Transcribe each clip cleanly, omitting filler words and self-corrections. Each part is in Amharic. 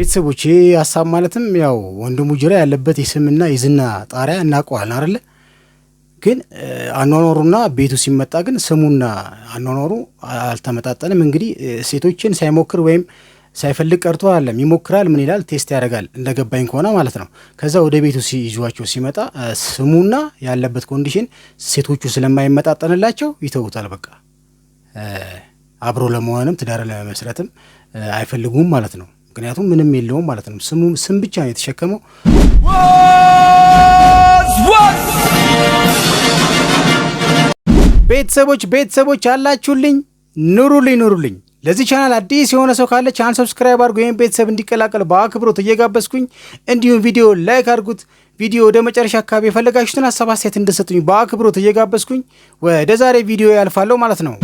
ቤተሰቦቼ ሐሳብ ማለትም ያው ወንድሙ ጅራ ያለበት የስምና የዝና ጣሪያ እናውቀዋለን አይደል? ግን አኗኗሩና ቤቱ ሲመጣ ግን ስሙና አኗኗሩ አልተመጣጠንም። እንግዲህ ሴቶችን ሳይሞክር ወይም ሳይፈልግ ቀርቶ አይደለም፣ ይሞክራል። ምን ይላል? ቴስት ያደርጋል እንደገባኝ ከሆነ ማለት ነው። ከዛ ወደ ቤቱ ሲይዟቸው ሲመጣ ስሙና ያለበት ኮንዲሽን ሴቶቹ ስለማይመጣጠንላቸው ይተውታል። በቃ አብሮ ለመሆንም ትዳር ለመመስረትም አይፈልጉም ማለት ነው። ምክንያቱም ምንም የለውም ማለት ነው። ስም ብቻ ነው የተሸከመው። ቤተሰቦች አላችሁልኝ፣ ኑሩልኝ። ለዚህ ቻናል አዲስ የሆነ ሰው ካለ ቻናል ሰብስክራይብ አድርጉ፣ ወይም ቤተሰብ እንዲቀላቀል በአክብሮት እየጋበዝኩኝ፣ እንዲሁም ቪዲዮ ላይክ አድርጉት። ቪዲዮ ወደ መጨረሻ አካባቢ የፈለጋችሁትን ሀሳብ አስተያየት እንድትሰጡኝ በአክብሮት እየጋበዝኩኝ ወደ ዛሬ ቪዲዮ ያልፋለሁ ማለት ነው።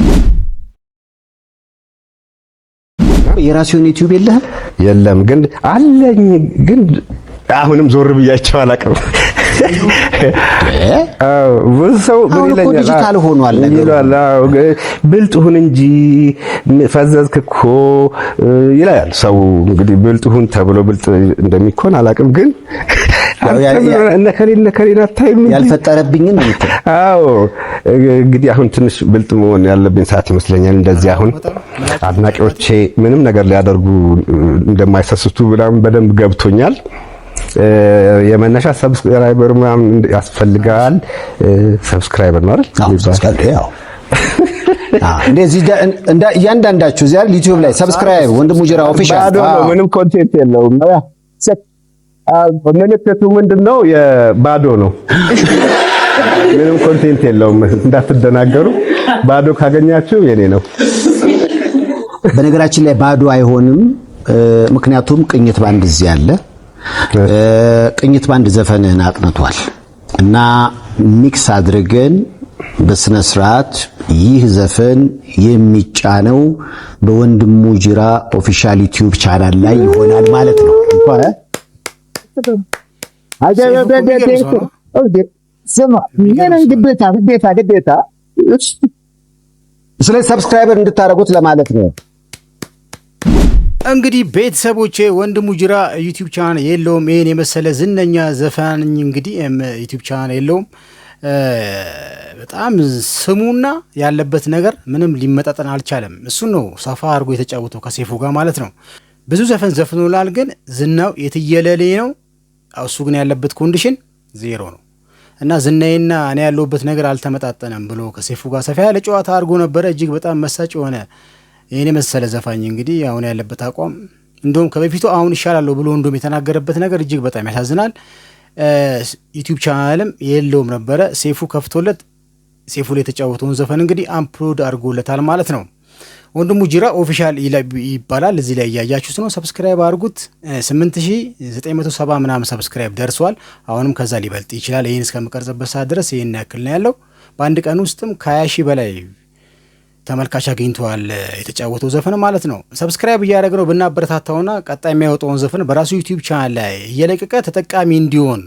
የራስዎን ዩቲዩብ የለህም? የለም፣ ግን አለኝ። ግን አሁንም ዞር ብያቸው አላውቅም። ብዙ ሰው ምን ይለኛል? ዲጂታል ሆኗል ነገሩ። ብልጥ ሁን እንጂ ፈዘዝክ እኮ ይላል ሰው። እንግዲህ ብልጥ ሁን ተብሎ ብልጥ እንደሚኮን አላውቅም፣ ግን እነከሌን አታይም ያልፈጠረብኝን ነው። አዎ እንግዲህ አሁን ትንሽ ብልጥ መሆን ያለብኝ ሰዓት ይመስለኛል። እንደዚህ አሁን አድናቂዎቼ ምንም ነገር ሊያደርጉ እንደማይሰስቱ በደንብ ገብቶኛል። የመነሻ ሰብስክራይበር ምናምን ያስፈልጋል። ሰብስክራይበር ነው አይደል? ያው እንደዚህ እያንዳንዳችሁ እዚያ ዩቲዩብ ላይ ሰብስክራይብ ወንድሙ ጅራ ኦፊሻል ምንም ኮንቴንት የለውም። ምልክቱ ምንድነው? የባዶ ነው። ምንም ኮንቴንት የለውም። እንዳትደናገሩ። ባዶ ካገኛችሁ የኔ ነው። በነገራችን ላይ ባዶ አይሆንም። ምክንያቱም ቅኝት ባንድ እዚህ አለ። ቅኝት ባንድ ዘፈንህን አጥንቷል እና ሚክስ አድርገን በስነ ስርዓት ይህ ዘፈን የሚጫነው በወንድሙ ጅራ ኦፊሻል ዩቲዩብ ቻናል ላይ ይሆናል ማለት ነው። ግዴታ ሰብስክራይበር እንድታደርጉት ለማለት ነው። እንግዲህ ቤተሰቦቼ ወንድሙ ጅራ ዩቲዩብ ቻናል የለውም። ይሄን የመሰለ ዝነኛ ዘፋኝ እንግዲህ ዩቲዩብ ቻናል የለውም። በጣም ስሙና ያለበት ነገር ምንም ሊመጣጠን አልቻለም። እሱን ነው ሰፋ አድርጎ የተጫወተው ከሴፉ ጋር ማለት ነው። ብዙ ዘፈን ዘፍኖላል፣ ግን ዝናው የትየለሌ ነው። እሱ ግን ያለበት ኮንዲሽን ዜሮ ነው እና ዝናዬና እኔ ያለሁበት ነገር አልተመጣጠነም ብሎ ከሴፉ ጋር ሰፋ ያለ ጨዋታ አድርጎ ነበረ። እጅግ በጣም መሳጭ የሆነ ይሄን መሰለ ዘፋኝ እንግዲህ አሁን ያለበት አቋም እንደውም ከበፊቱ አሁን ይሻላል ብሎ እንደውም የተናገረበት ነገር እጅግ በጣም ያሳዝናል። ዩቲዩብ ቻናልም የለውም ነበረ። ሴፉ ከፍቶለት ሴፉ ላይ የተጫወተውን ዘፈን እንግዲህ አፕሎድ አድርጎለታል ማለት ነው። ወንድሙ ጅራ ኦፊሻል ይባላል። እዚህ ላይ እያያችሁት ነው። ሰብስክራይብ አድርጉት። 8970 ምናምን ሰብስክራይብ ደርሷል። አሁንም ከዛ ሊበልጥ ይችላል። ይህን እስከምቀርጽበት ሰዓት ድረስ ይህን ያክል ነው ያለው። በአንድ ቀን ውስጥም ከ20 ሺህ በላይ ተመልካች አግኝተዋል የተጫወተው ዘፈን ማለት ነው። ሰብስክራይብ እያደረገ ነው ብናበረታታውና ቀጣይ የሚያወጣውን ዘፈን በራሱ ዩቲዩብ ቻናል ላይ እየለቀቀ ተጠቃሚ እንዲሆን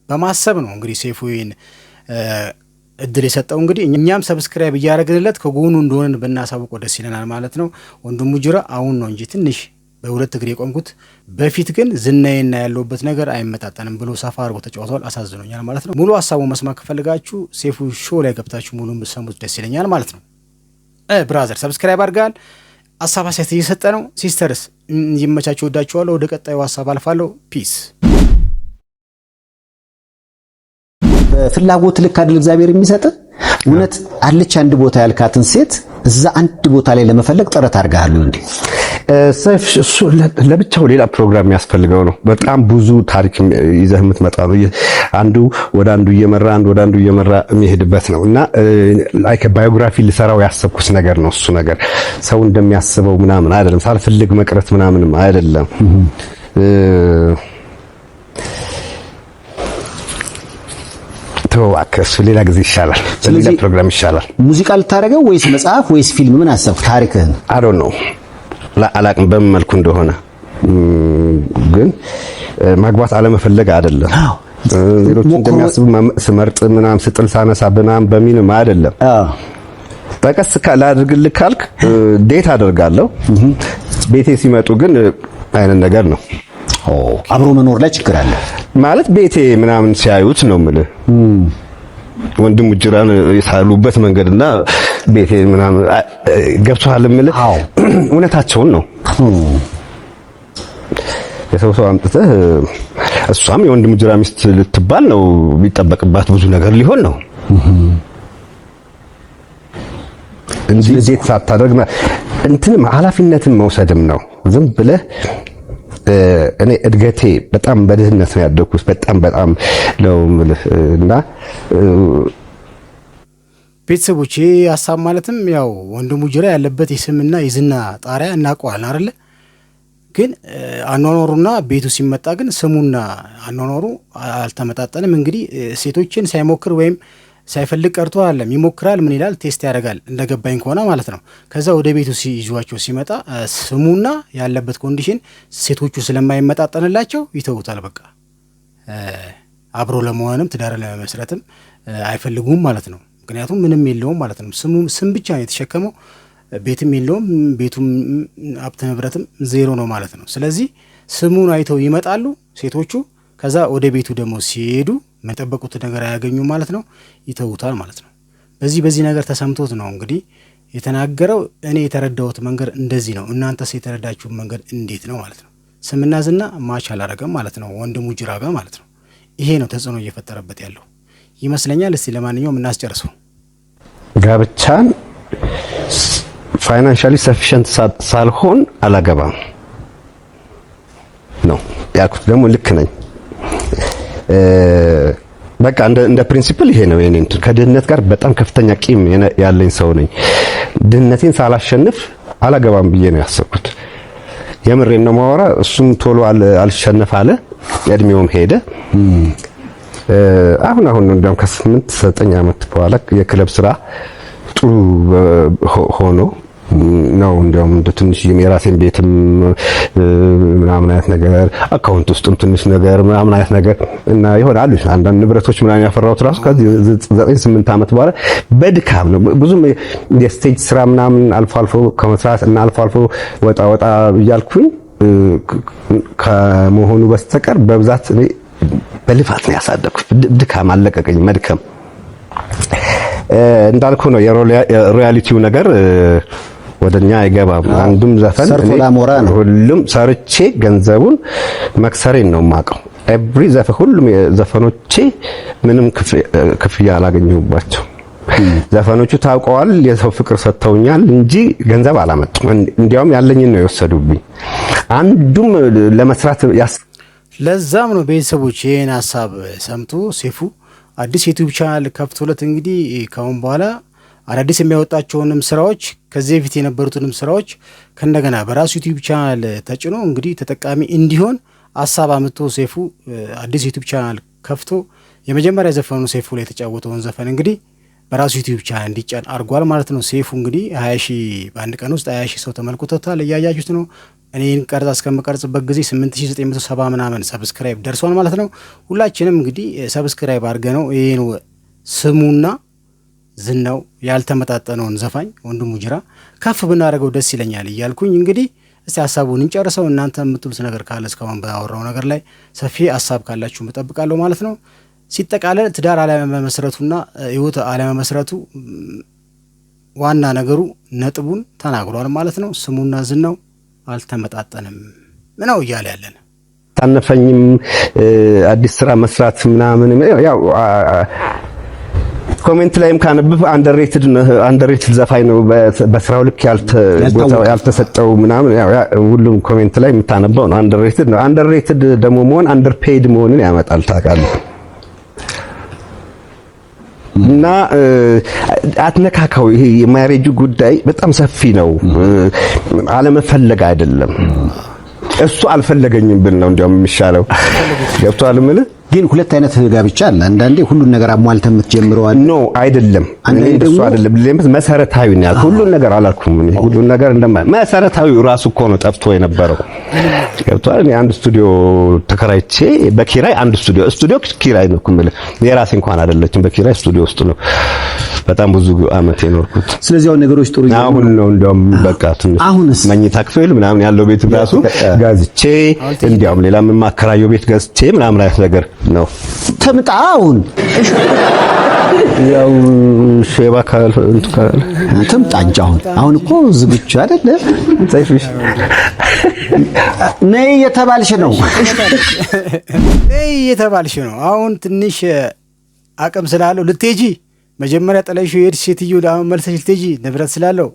በማሰብ ነው እንግዲህ ሴፉ ይህን እድል የሰጠው። እንግዲህ እኛም ሰብስክራይብ እያደረግንለት ከጎኑ እንደሆነን ብናሳውቀው ደስ ይለናል ማለት ነው። ወንድሙ ጅራ አሁን ነው እንጂ ትንሽ በሁለት እግር የቆምኩት፣ በፊት ግን ዝናዬና ያለውበት ነገር አይመጣጠንም ብሎ ሰፋ አድርጎ ተጫውተዋል። አሳዝኖኛል ማለት ነው። ሙሉ ሀሳቡ መስማት ከፈልጋችሁ ሴፉ ሾው ላይ ገብታችሁ ሙሉን ብትሰሙት ደስ ይለኛል ማለት ነው። ብራዘር ሰብስክራይብ አድርጋል። ሀሳብ አስተያየት እየሰጠ ነው። ሲስተርስ ይመቻችሁ፣ ወዳችኋለሁ። ወደ ቀጣዩ ሀሳብ አልፋለሁ። ፒስ። ፍላጎት ልክ አይደል እግዚአብሔር የሚሰጥ? እውነት አለች አንድ ቦታ ያልካትን ሴት እዛ አንድ ቦታ ላይ ለመፈለግ ጥረት አድርጋለሁ እንዴ? ሰይፍ እሱ ለብቻው ሌላ ፕሮግራም የሚያስፈልገው ነው። በጣም ብዙ ታሪክ ይዘህ የምትመጣ ነው። አንዱ ወደ አንዱ እየመራ የሚሄድበት ነው እና ላይክ ባዮግራፊ ልሰራው ያሰብኩት ነገር ነው። እሱ ነገር ሰው እንደሚያስበው ምናምን አይደለም። ሳልፈልግ መቅረት ምናምንም አይደለም። ተዋከስ ሌላ ጊዜ ይሻላል። ሌላ ፕሮግራም ይሻላል። ሙዚቃ ልታረገው ወይስ መጽሐፍ ወይስ ፊልም? ምን አሰብክ? ታሪክህን I don't know አላቅም በምን መልኩ እንደሆነ፣ ግን ማግባት አለመፈለግ አይደለም። ሌሎች እንደሚያስቡ ስመርጥ ምናምን ስጥል ሳነሳ ምናምን በሚንም አይደለም። በቀስ ላድርግልህ ካልክ ዴት አደርጋለሁ። ቤቴ ሲመጡ ግን አይነት ነገር ነው። አብሮ መኖር ላይ ችግር አለ ማለት ቤቴ ምናምን ሲያዩት ነው የምልህ ወንድሙ ጅራን የሳሉበት መንገድና ቤቴ ምናምን ገብቷል የምልህ እውነታቸውን ነው። የሰው አምጥተህ እሷም የወንድሙ ጅራ ሚስት ልትባል ነው የሚጠበቅባት ብዙ ነገር ሊሆን ነው እንጂ ዜት ሳታደርግ እንትንም ኃላፊነትን መውሰድም ነው። ዝም ብለህ እኔ እድገቴ በጣም በድህነት ነው ያደኩት በጣም ነው የምልህ እና ቤተሰቦቼ ሀሳብ ማለትም ያው ወንድሙ ጅራ ያለበት የስምና የዝና ጣሪያ እናውቀዋለን አይደለ? ግን አኗኗሩና ቤቱ ሲመጣ ግን ስሙና አኗኗሩ አልተመጣጠንም። እንግዲህ ሴቶችን ሳይሞክር ወይም ሳይፈልግ ቀርቶ አይደለም፣ ይሞክራል። ምን ይላል? ቴስት ያደርጋል እንደገባኝ ከሆነ ማለት ነው። ከዛ ወደ ቤቱ ሲይዟቸው ሲመጣ ስሙና ያለበት ኮንዲሽን ሴቶቹ ስለማይመጣጠንላቸው ይተውታል። በቃ አብሮ ለመሆንም ትዳር ለመመስረትም አይፈልጉም ማለት ነው። ምክንያቱም ምንም የለውም ማለት ነው። ስም ብቻ ነው የተሸከመው፣ ቤትም የለውም፣ ቤቱም ሀብት ንብረትም ዜሮ ነው ማለት ነው። ስለዚህ ስሙን አይተው ይመጣሉ ሴቶቹ። ከዛ ወደ ቤቱ ደግሞ ሲሄዱ የጠበቁት ነገር አያገኙም ማለት ነው፣ ይተውታል ማለት ነው። በዚህ ነገር ተሰምቶት ነው እንግዲህ የተናገረው። እኔ የተረዳሁት መንገድ እንደዚህ ነው፣ እናንተስ የተረዳችሁት መንገድ እንዴት ነው ማለት ነው? ስምና ዝና ማች አላረገም ማለት ነው ወንድሙ ጅራ ጋር ማለት ነው። ይሄ ነው ተጽዕኖ እየፈጠረበት ያለው ይመስለኛል። እስቲ ለማንኛውም እናስጨርሰው። ጋብቻን ፋይናንሻሊ ሰፊሽንት ሳልሆን አላገባም ነው ያልኩት። ደግሞ ልክ ነኝ። በቃ እንደ ፕሪንሲፕል ይሄ ነው የኔ እንትን። ከድህነት ጋር በጣም ከፍተኛ ቂም ያለኝ ሰው ነኝ። ድህነቴን ሳላሸንፍ አላገባም ብዬ ነው ያሰብኩት። የምሬን ነው ማወራ። እሱም ቶሎ አልሸነፍ አለ፣ እድሜውም ሄደ። አሁን እንደውም ከ8-9 ዓመት በኋላ የክለብ ስራ ጥሩ ሆኖ ነው እንደውም እንደ ትንሽ የራሴን ቤትም ምናምን አይነት ነገር አካውንት ውስጥም ትንሽ ነገር ምናምን አይነት ነገር እና ይሆናል አንዳንድ ንብረቶች ምናምን ያፈራሁት ራሱ ከዚህ 9-8 ዓመት በኋላ በድካም ነው። ብዙም የስቴጅ ስራ ምናምን አልፎ ከመስራት እና አልፎ ወጣ እያልኩኝ ከመሆኑ በስተቀር በብዛት እኔ በልፋት ነው ያሳደኩት። ድካም አለቀቀኝ፣ መድከም እንዳልኩ ነው። የሮያሊቲው ነገር ወደኛ አይገባም። አንዱም ዘፈን ሁሉም ሰርቼ ገንዘቡን መክሰሬን ነው የማውቀው። ኤቭሪ ዘፈን ሁሉም ዘፈኖቼ ምንም ክፍያ አላገኘሁባቸው። ዘፈኖቹ ታውቀዋል፣ የሰው ፍቅር ሰጥተውኛል እንጂ ገንዘብ አላመጡም። እንዲያውም ያለኝን ነው የወሰዱብኝ። አንዱም ለመስራት ለዛም ነው ቤተሰቦች ይሄን ሀሳብ ሰምቶ ሴፉ አዲስ ዩቲዩብ ቻናል ከፍቶለት እንግዲህ ካሁን በኋላ አዳዲስ የሚያወጣቸውንም ስራዎች ከዚህ በፊት የነበሩትንም ስራዎች ከእንደገና በራሱ ዩቲዩብ ቻናል ተጭኖ እንግዲህ ተጠቃሚ እንዲሆን ሀሳብ አምጥቶ ሴፉ አዲስ ዩቲዩብ ቻናል ከፍቶ የመጀመሪያ ዘፈኑ ሴፉ ላይ የተጫወተውን ዘፈን እንግዲህ በራሱ ዩቲዩብ ቻናል እንዲጫን አድርጓል ማለት ነው። ሴፉ እንግዲህ 20 ሺህ በአንድ ቀን ውስጥ 20 ሺህ ሰው ተመልክቶታል። እያያችሁት ነው። እኔን ቀርጻ እስከምቀርጽበት ጊዜ 8970 ምናምን ሰብስክራይብ ደርሷል ማለት ነው። ሁላችንም እንግዲህ ሰብስክራይብ አድርገ ነው ይሄን ስሙና ዝናው ያልተመጣጠነውን ዘፋኝ ወንድሙ ጅራ ከፍ ብናደርገው ደስ ይለኛል እያልኩኝ እንግዲህ እስቲ ሀሳቡን እንጨርሰው። እናንተ የምትሉት ነገር ካለ እስካሁን ባወራው ነገር ላይ ሰፊ ሀሳብ ካላችሁ እጠብቃለሁ ማለት ነው። ሲጠቃለል ትዳር አለመመስረቱና ህይወት አለመመስረቱ ዋና ነገሩ ነጥቡን ተናግሯል ማለት ነው። ስሙና ዝናው አልተመጣጠንም ነው እያለ ያለን። ታነፈኝም አዲስ ስራ መስራት ምናምን ያው ኮሜንት ላይም ካነብብ አንደርሬትድ ዘፋኝ ነው፣ በስራው ልክ ያልተሰጠው ምናምን ያው ሁሉም ኮሜንት ላይ የምታነበው ነው። አንደርሬትድ ነው። አንደርሬትድ ደግሞ መሆን አንደርፔይድ መሆንን ያመጣል ታውቃለህ። እና አትነካካው። ይሄ የማሬጁ ጉዳይ በጣም ሰፊ ነው። አለመፈለግ አይደለም፣ እሱ አልፈለገኝም ብል ነው እንዲያውም የሚሻለው። ገብቶሃል? ግን ሁለት አይነት ጋብቻ አለ። አንዳንዴ ሁሉን ነገር አሟልተህ የምትጀምረው ኖ አይደለም። እኔ እንደሱ አይደለም። መሰረታዊ ነው ያልኩት። ሁሉን ነገር አላልኩም። እኔ ሁሉን ነገር መሰረታዊው ራሱ እኮ ነው ጠፍቶ የነበረው። ገብቶሃል? እኔ አንድ ስቱዲዮ ተከራይቼ በኪራይ አንድ ስቱዲዮ ኪራይ ነው የምልህ። የራሴ እንኳን አይደለችም፣ በኪራይ ስቱዲዮ ውስጥ ነው በጣም ብዙ አመት የኖርኩት። ስለዚህ አሁን ነገሮች ጥሩ አሁን ነው እንደውም በቃ ትንሽ አሁንስ መኝታ ክፍል ምናምን ያለው ቤት ራሱ ገዝቼ እንዲያውም ሌላ የማከራየው ቤት ገዝቼ ምናምን አይነት ነገር ነው። ተምጣ አሁን ያው ሼባ ካል ተምጣ እንጂ አሁን እኮ ዝግጁ አይደለ? ዘይፍሽ ነይ እየተባልሽ ነው። ነይ እየተባልሽ ነው። አሁን ትንሽ አቅም ስላለው ልትሄጂ መጀመሪያ ጥለሽው የሄድሽ ሴትዮ ለአሁን መልሰሽ ልትሄጂ ንብረት ስላለው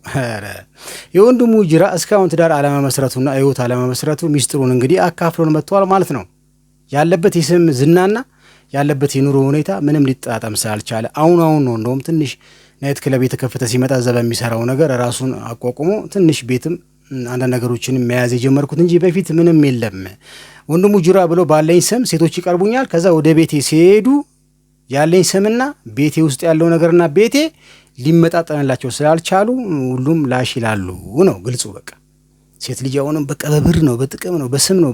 የወንድሙ ጅራ እስካሁን ትዳር አለመመስረቱና ህይወት አለመመስረቱ ሚስጥሩን እንግዲህ አካፍሎን መጥቷል ማለት ነው። ያለበት የስም ዝናና ያለበት የኑሮ ሁኔታ ምንም ሊጣጣም ስላልቻለ አሁን ነው እንደውም ትንሽ ናይት ክለብ የተከፈተ ሲመጣ እዛ በሚሰራው ነገር ራሱን አቋቁሞ ትንሽ ቤትም አንዳንድ ነገሮችን መያዝ የጀመርኩት እንጂ በፊት ምንም የለም። ወንድሙ ጅራ ብሎ ባለኝ ስም ሴቶች ይቀርቡኛል። ከዛ ወደ ቤቴ ሲሄዱ ያለኝ ስምና ቤቴ ውስጥ ያለው ነገርና ቤቴ ሊመጣጠንላቸው ስላልቻሉ ሁሉም ላሽ ይላሉ ነው ግልጹ። በቃ ሴት ልጅ አሁንም በቃ በብር ነው በጥቅም ነው በስም ነው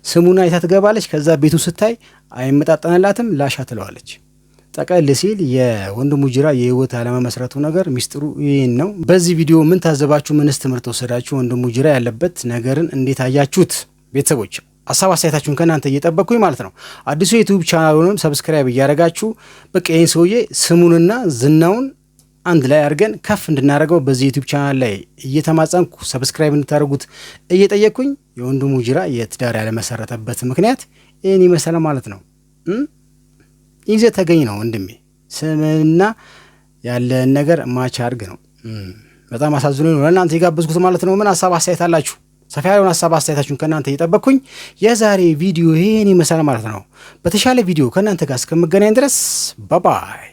ስሙና አይታ ትገባለች። ከዛ ቤቱ ስታይ አይመጣጠንላትም፣ ላሻ ትለዋለች። ጠቀል ሲል የወንድሙ ጅራ የህይወት አለመመስረቱ ነገር ሚስጥሩ ይህን ነው። በዚህ ቪዲዮ ምን ታዘባችሁ? ምንስ ትምህርት ወሰዳችሁ? ወንድሙ ጅራ ያለበት ነገርን እንዴት አያችሁት? ቤተሰቦች ሀሳብ አስተያየታችሁን ከእናንተ እየጠበቅኩኝ ማለት ነው። አዲሱ የዩቲዩብ ቻናሉንም ሰብስክራይብ እያደረጋችሁ በቃ ይህን ሰውዬ ስሙንና ዝናውን አንድ ላይ አድርገን ከፍ እንድናደርገው በዚህ ዩቲዩብ ቻናል ላይ እየተማጸንኩ ሰብስክራይብ እንድታደርጉት እየጠየቅኩኝ የወንድሙ ጅራ የትዳር ያለመሰረተበት ምክንያት ይህን ይመስላል ማለት ነው። ይዘህ ተገኝ ነው ወንድሜ። ስምና ያለን ነገር ማች አድርግ ነው። በጣም አሳዝኖ ነው ለእናንተ የጋበዝኩት ማለት ነው። ምን ሀሳብ አስተያየት አላችሁ? ሰፋ ያለውን ሀሳብ አስተያየታችሁን ከእናንተ እየጠበቅኩኝ የዛሬ ቪዲዮ ይህን ይመስላል ማለት ነው። በተሻለ ቪዲዮ ከእናንተ ጋር እስከምገናኝ ድረስ ባባይ።